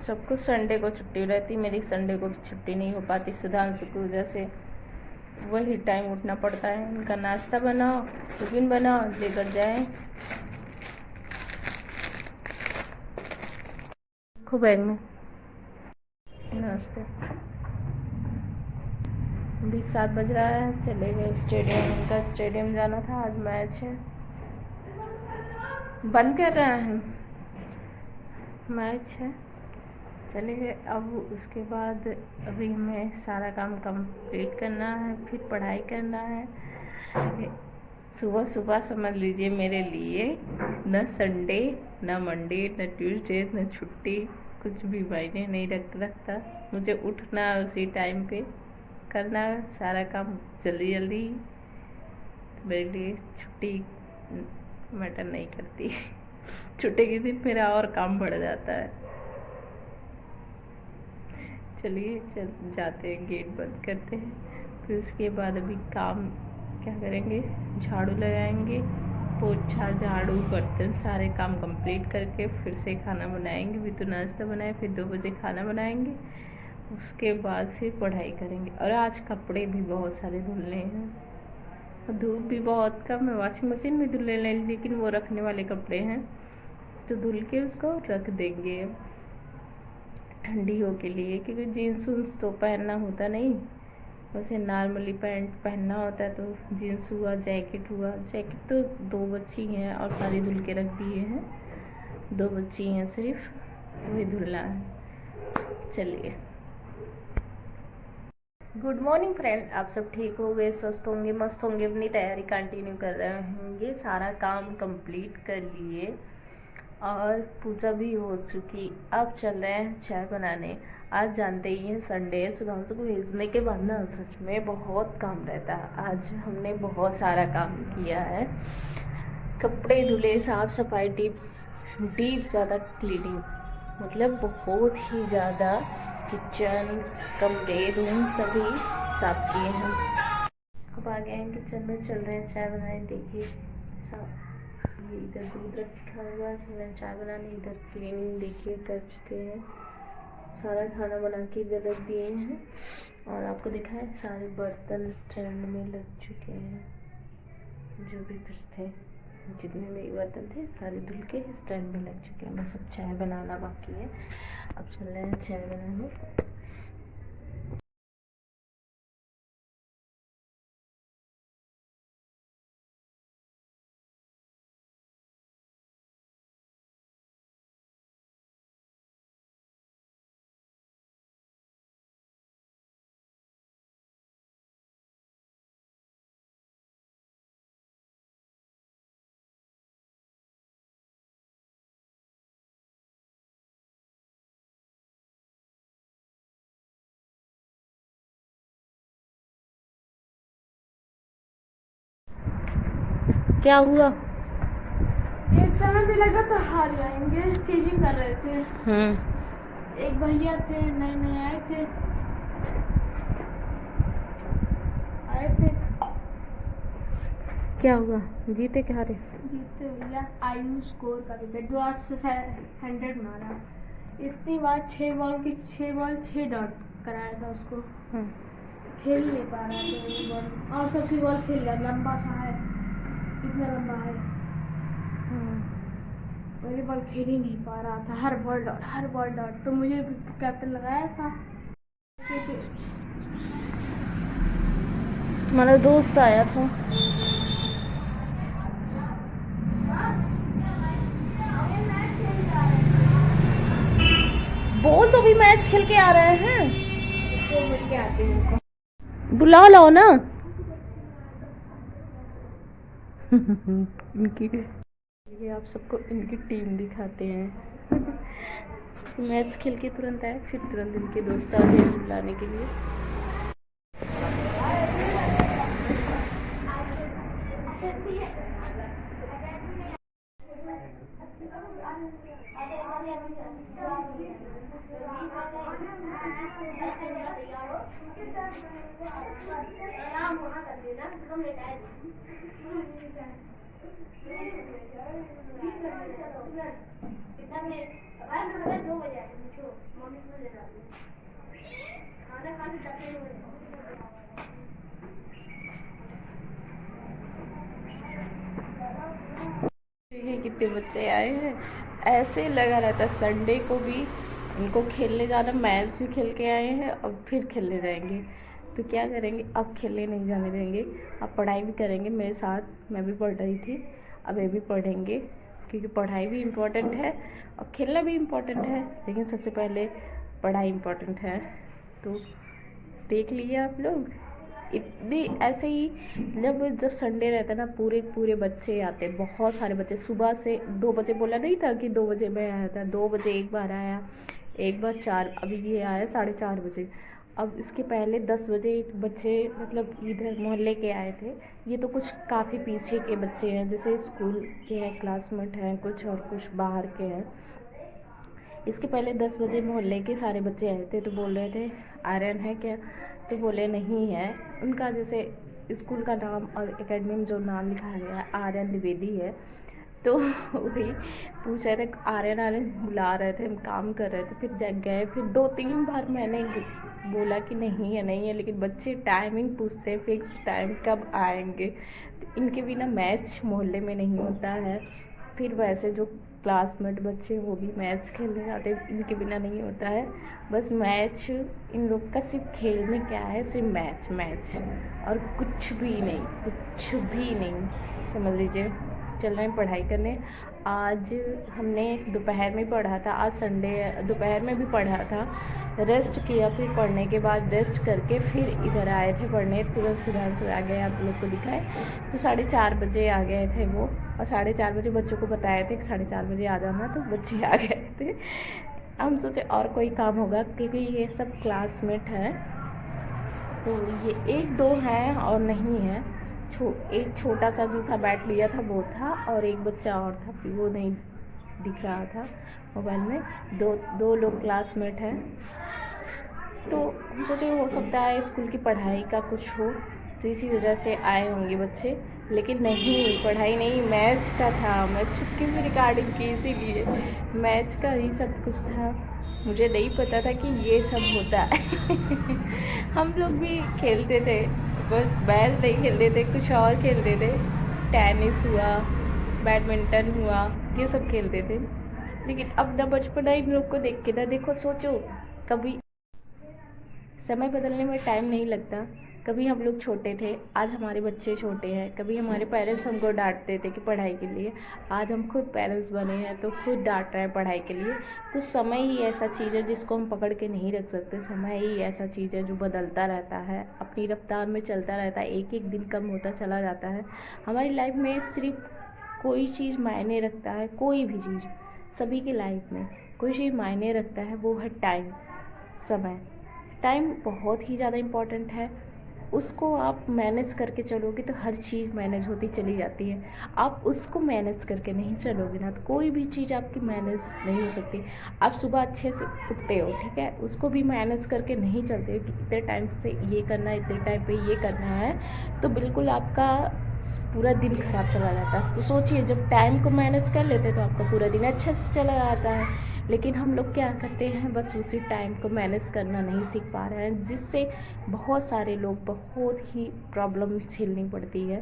सबको संडे को छुट्टी रहती, मेरी संडे को भी छुट्टी नहीं हो पाती सुधांशु की वजह से। वही टाइम उठना पड़ता है, उनका नाश्ता बनाओ, टिफिन बनाओ, लेकर जाए खूब बैग में। नमस्ते। अभी 7 बज रहा है, चले गए स्टेडियम। उनका स्टेडियम जाना था, आज मैच है। बंद कर रहे हैं, मैच है, चले गए। अब उसके बाद अभी हमें सारा काम कंप्लीट करना है, फिर पढ़ाई करना है। सुबह सुबह समझ लीजिए मेरे लिए न संडे, न मंडे, न ट्यूसडे, न छुट्टी, कुछ भी मायने नहीं रखता। मुझे उठना उसी टाइम पे, करना सारा काम जल्दी जल्दी। मेरे लिए छुट्टी मैटर नहीं करती। छुट्टी के दिन मेरा और काम बढ़ जाता है। चलिए जाते हैं, गेट बंद करते हैं। फिर उसके बाद अभी काम क्या करेंगे, झाड़ू लगाएंगे, पोछा झाड़ू बर्तन सारे काम कंप्लीट करके फिर से खाना बनाएंगे। भी तो नाश्ता बनाए, फिर 2 बजे खाना बनाएंगे। उसके बाद फिर पढ़ाई करेंगे। और आज कपड़े भी बहुत सारे धुलने हैं, धूप भी बहुत कम है। वॉशिंग मशीन में धुल लें, लेकिन वो रखने वाले कपड़े हैं तो धुल के उसको रख देंगे ठंडियों के लिए, क्योंकि जीन्स उन्स तो पहनना होता नहीं। वैसे नॉर्मली पैंट पहनना होता है, तो जीन्स हुआ, जैकेट हुआ। जैकेट तो 2 बच्ची हैं और सारी धुल के रख दिए हैं, 2 बच्ची हैं सिर्फ, वही धुलना है। चलिए, गुड मॉर्निंग फ्रेंड। आप सब ठीक हो गए, स्वस्थ होंगे, मस्त होंगे। अपनी तैयारी कंटिन्यू कर रहे होंगे, सारा काम कंप्लीट कर लिए और पूजा भी हो चुकी। अब चल रहे हैं चाय बनाने। आज जानते ही हैं संडे है, सुधांशु को भेजने के बाद ना सच में बहुत काम रहता है। आज हमने बहुत सारा काम किया है, कपड़े धुले, साफ सफाई, डीप ज़्यादा क्लीनिंग, मतलब बहुत ही ज़्यादा। किचन, कमरे, रूम सभी साफ किए हैं। अब आ गए हैं किचन में, चल रहे हैं चाय बनाने। देखिए साफ, ये इधर दूध रखा हुआ है, चल रहे हैं चाय बनाने। इधर क्लीनिंग देखिए कर चुके हैं, सारा खाना बना के इधर रख दिए हैं। और आपको दिखाएं, सारे बर्तन स्टैंड में लग चुके हैं, जो भी कुछ थे, जितने भी बर्तन थे सारे धुल के स्टैंड में लग चुके हैं। बस अब चाय बनाना बाकी है। अब चल रहे हैं चाय बनाने। क्या हुआ? एक समय भी लगा तो हार जाएंगे, चेंजिंग कर रहे थे। एक भैया थे, नए नए आए थे। क्या हुआ, जीते क्या हारे? जीते भैया। आयुष स्कोर का विकेट, जो आज से 100 मारा। इतनी बार 6 बॉल 6 डॉट कराया था उसको। खेल नहीं पा रहा था ये बॉल, और सबकी बॉल खेल लिया। लंबा सा है, कितना लंबा है, मेरी बॉल खेल ही नहीं पा रहा था। हर बॉल डॉट। तो मुझे कैप्टन लगाया था। तुम्हारा दोस्त आया था। बोल तो भी मैच खेल के आ रहे हैं, तो मिल के आते हैं उनको। बुला लो ना। इनकी, ये आप सबको इनकी टीम दिखाते हैं। मैच खेल के तुरंत आए, फिर तुरंत इनके दोस्त आ गए बुलाने के लिए। ये कितने बच्चे आए हैं। ऐसे लगा रहता संडे को भी इनको खेलने जाना, मैच भी खेल के आए हैं अब फिर खेलने जाएंगे। तो क्या करेंगे, अब खेलने नहीं जाने देंगे, अब पढ़ाई भी करेंगे मेरे साथ। मैं भी पढ़ रही थी, अब ये भी पढ़ेंगे, क्योंकि पढ़ाई भी इम्पोर्टेंट है और खेलना भी इम्पोर्टेंट है, लेकिन सबसे पहले पढ़ाई इम्पोर्टेंट है। तो देख लिए आप लोग, इतनी ऐसे ही जब संडे रहता है ना, पूरे पूरे बच्चे आते हैं, बहुत सारे बच्चे। सुबह से 2 बजे बोला नहीं था कि 2 बजे मैं आया था, 2 बजे एक बार आया, एक बार 4, अभी ये आया 4:30 बजे। अब इसके पहले 10 बजे एक बच्चे मतलब इधर मोहल्ले के आए थे। ये तो कुछ काफ़ी पीछे के बच्चे हैं, जैसे स्कूल के हैं, क्लासमेट हैं कुछ, और कुछ बाहर के हैं। इसके पहले 10 बजे मोहल्ले के सारे बच्चे आए थे, तो बोल रहे थे आर्यन है क्या, तो बोले नहीं है। उनका जैसे स्कूल का नाम और एकेडमी में जो नाम लिखा गया है आर्यन द्विवेदी है, तो वही पूछ रहे थे आर्यन आर्यन बुला रहे थे, हम काम कर रहे थे, फिर जग गए। फिर 2-3 बार मैंने बोला कि नहीं है नहीं है, लेकिन बच्चे टाइमिंग पूछते हैं, फिक्स टाइम कब आएंगे। तो इनके बिना मैच मोहल्ले में नहीं होता है। फिर वैसे जो क्लासमेट बच्चे वो भी मैच खेलने जाते हैं, इनके बिना नहीं होता है। बस मैच इन लोग का सिर्फ खेल में क्या है, सिर्फ मैच मैच और कुछ भी नहीं, कुछ भी नहीं, समझ लीजिए। चल रहे हैं पढ़ाई करने। आज हमने दोपहर में पढ़ा था, आज संडे दोपहर में भी पढ़ा था, रेस्ट किया, फिर पढ़ने के बाद रेस्ट करके फिर इधर आए थे पढ़ने। तुरंत सुधांशु आ गए, आप लोग को दिखाए तो 4:30 बजे आ गए थे वो, और 4:30 बजे बच्चों को बताए थे कि 4:30 बजे आ जाना, तो बच्चे आ गए थे। हम सोचे और कोई काम होगा, क्योंकि ये सब क्लासमेट हैं, तो ये 1-2 हैं और नहीं है। एक छोटा सा जो था बैठ लिया था वो था, और एक बच्चा और था, वो नहीं दिख रहा था मोबाइल में। दो लोग क्लासमेट हैं। तो हम सोचे हो सकता है स्कूल की पढ़ाई का कुछ हो, तो इसी वजह से आए होंगे बच्चे, लेकिन नहीं, पढ़ाई नहीं, मैच का था। मैं चुपके से रिकॉर्डिंग की, इसीलिए मैच का ही सब कुछ था। मुझे नहीं पता था कि ये सब होता है। हम लोग भी खेलते थे, बस बैल नहीं खेलते थे, कुछ और खेलते थे, टेनिस हुआ, बैडमिंटन हुआ, ये सब खेलते थे। लेकिन अब ना बचपना इन लोग को देख के ना, देखो सोचो, कभी समय बदलने में टाइम नहीं लगता। कभी हम लोग छोटे थे, आज हमारे बच्चे छोटे हैं। कभी हमारे पेरेंट्स हमको डांटते थे कि पढ़ाई के लिए, आज हम खुद पेरेंट्स बने हैं तो खुद डांट रहे हैं पढ़ाई के लिए। तो समय ही ऐसा चीज़ है जिसको हम पकड़ के नहीं रख सकते। समय ही ऐसा चीज़ है जो बदलता रहता है, अपनी रफ्तार में चलता रहता है, एक एक दिन कम होता चला जाता है। हमारी लाइफ में सिर्फ कोई चीज़ मायने रखता है, कोई भी चीज़, सभी की लाइफ में कोई चीज़ मायने रखता है, वो है टाइम, समय। टाइम बहुत ही ज़्यादा इम्पॉर्टेंट है, उसको आप मैनेज करके चलोगे तो हर चीज़ मैनेज होती चली जाती है। आप उसको मैनेज करके नहीं चलोगे ना, तो कोई भी चीज़ आपकी मैनेज नहीं हो सकती। आप सुबह अच्छे से उठते हो, ठीक है, उसको भी मैनेज करके नहीं चलते हो कि इतने टाइम से ये करना है, इतने टाइम पे ये करना है, तो बिल्कुल आपका पूरा दिन खराब चला जाता है। तो सोचिए, जब टाइम को मैनेज कर लेते तो आपका पूरा दिन अच्छे से चला जाता है। लेकिन हम लोग क्या करते हैं, बस उसी टाइम को मैनेज करना नहीं सीख पा रहे हैं, जिससे बहुत सारे लोग बहुत ही प्रॉब्लम झेलनी पड़ती है।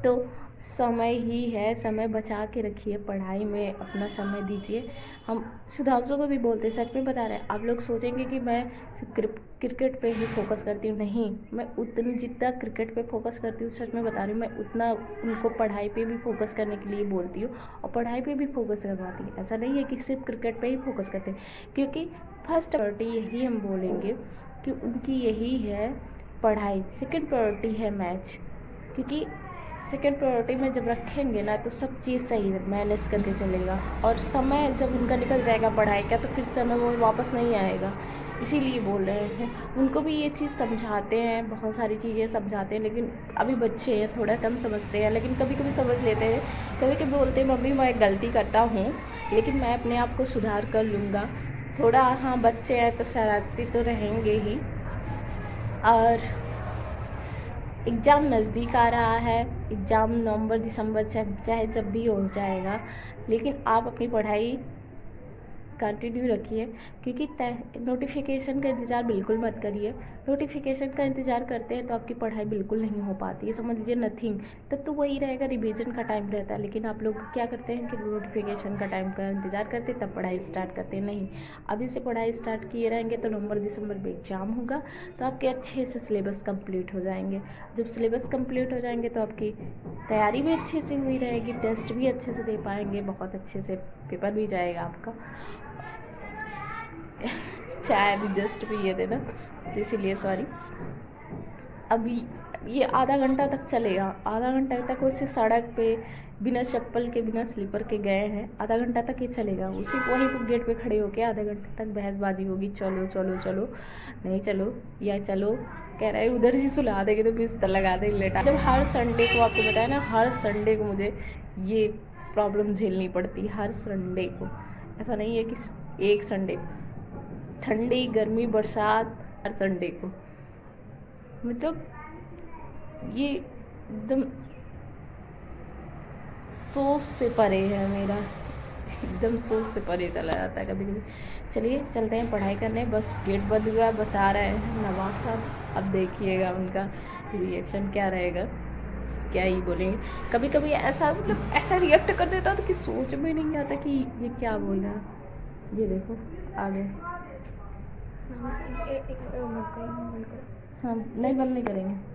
तो समय ही है, समय बचा के रखिए, पढ़ाई में अपना समय दीजिए। हम सुधांशु को भी बोलते, सच में बता रहे हैं। आप लोग सोचेंगे कि मैं क्रिकेट पे ही फोकस करती हूँ, नहीं, मैं उतनी जितना क्रिकेट पे फोकस करती हूँ, सच में बता रही हूँ, मैं उतना उनको पढ़ाई पे भी फोकस करने के लिए बोलती हूँ और पढ़ाई पे भी फोकस करवाती हूँ। ऐसा नहीं है कि सिर्फ क्रिकेट पे ही फोकस करते हैं, क्योंकि फर्स्ट प्रायोरिटी यही हम बोलेंगे कि उनकी यही है पढ़ाई, सेकेंड प्रायोरिटी है मैच। क्योंकि सेकेंड प्रायोरिटी में जब रखेंगे ना, तो सब चीज़ सही मैनेज करके चलेगा, और समय जब उनका निकल जाएगा पढ़ाई का, तो फिर समय वो वापस नहीं आएगा। इसीलिए बोल रहे हैं, उनको भी ये चीज़ समझाते हैं, बहुत सारी चीज़ें समझाते हैं, लेकिन अभी बच्चे हैं, थोड़ा कम समझते हैं, लेकिन कभी कभी समझ लेते हैं। कभी कभी बोलते हैं मम्मी मैं गलती करता हूँ, लेकिन मैं अपने आप को सुधार कर लूँगा। थोड़ा, हाँ, बच्चे हैं तो शरारती तो रहेंगे ही, और एग्ज़ाम नज़दीक आ रहा है, एग्ज़ाम नवंबर दिसंबर चाहे जब भी हो जाएगा, लेकिन आप अपनी पढ़ाई कंटिन्यू रखिए, क्योंकि नोटिफिकेशन का इंतज़ार बिल्कुल मत करिए। नोटिफिकेशन का इंतज़ार करते हैं तो आपकी पढ़ाई बिल्कुल नहीं हो पाती है, समझ लीजिए नथिंग। तब तो वही रहेगा, रिवीजन का टाइम रहता है, लेकिन आप लोग क्या करते हैं कि नोटिफिकेशन का टाइम का इंतज़ार करते हैं, तब पढ़ाई स्टार्ट करते हैं। नहीं, अभी से पढ़ाई स्टार्ट किए रहेंगे तो नवंबर दिसंबर में एग्ज़ाम होगा, तो आपके अच्छे से सिलेबस कंप्लीट हो जाएंगे। जब सिलेबस कंप्लीट हो जाएंगे तो आपकी तैयारी भी अच्छे से हुई रहेगी, टेस्ट भी अच्छे से दे पाएंगे, बहुत अच्छे से पेपर भी जाएगा आपका। चाय भी जस्ट पिए थे ना, तो इसीलिए सॉरी। अभी ये आधा घंटा तक चलेगा, आधा घंटा तक उसे सड़क पे बिना चप्पल के बिना स्लीपर के गए हैं, आधा घंटा तक ये चलेगा। उसी वहीं पर गेट पे खड़े होके आधे घंटे तक बहसबाजी होगी, चलो चलो चलो, नहीं चलो, या चलो कह रहा है उधर से सुला देंगे तो बिस्तर लगा देंगे लेटा। जब हर संडे को, आपको बताया ना, हर संडे को मुझे ये प्रॉब्लम झेलनी पड़ती, हर संडे को। ऐसा नहीं है कि एक संडे, ठंडी गर्मी बरसात, हर संडे को। मतलब ये एकदम सोच से परे है मेरा, एकदम सोच से परे चला जाता है कभी कभी। चलिए चलते हैं पढ़ाई करने, बस गेट बंद हुआ, बस आ रहे हैं नवाब साहब। अब देखिएगा उनका रिएक्शन क्या रहेगा, क्या ही बोलेंगे। कभी कभी ऐसा, मतलब ऐसा रिएक्ट कर देता था कि सोच में नहीं आता कि ये क्या बोल रहा है। ये देखो आ गए। हाँ, नहीं बंद नहीं करेंगे।